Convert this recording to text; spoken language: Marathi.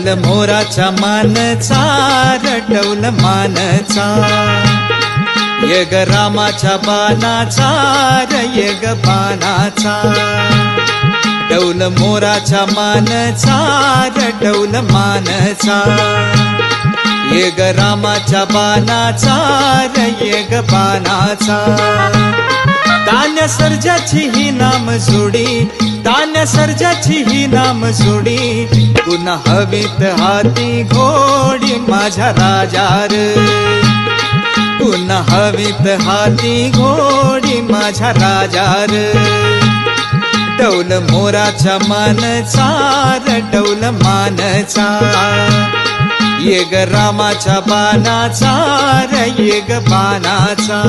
डौल मोराच्या मानचा डौल मानचा यग रामाच्या बाणाचा यग बाणाचा डौल मोराच्या मानचा डौल मानचा यग रामाच्या बाणाचा यग बाणाचा तान्या सर्जाची ही नाम जोडी तान्या सर्जाची ही नाम जोडी पुन्हा हवीत हाती घोडी माझ्या राजार पुन्हा हवीत हाती घोडी माझ्या राजार डौल मोराच्या मानचा डौल मानचा येग रामाच्या बाणाचा येग बाणाचा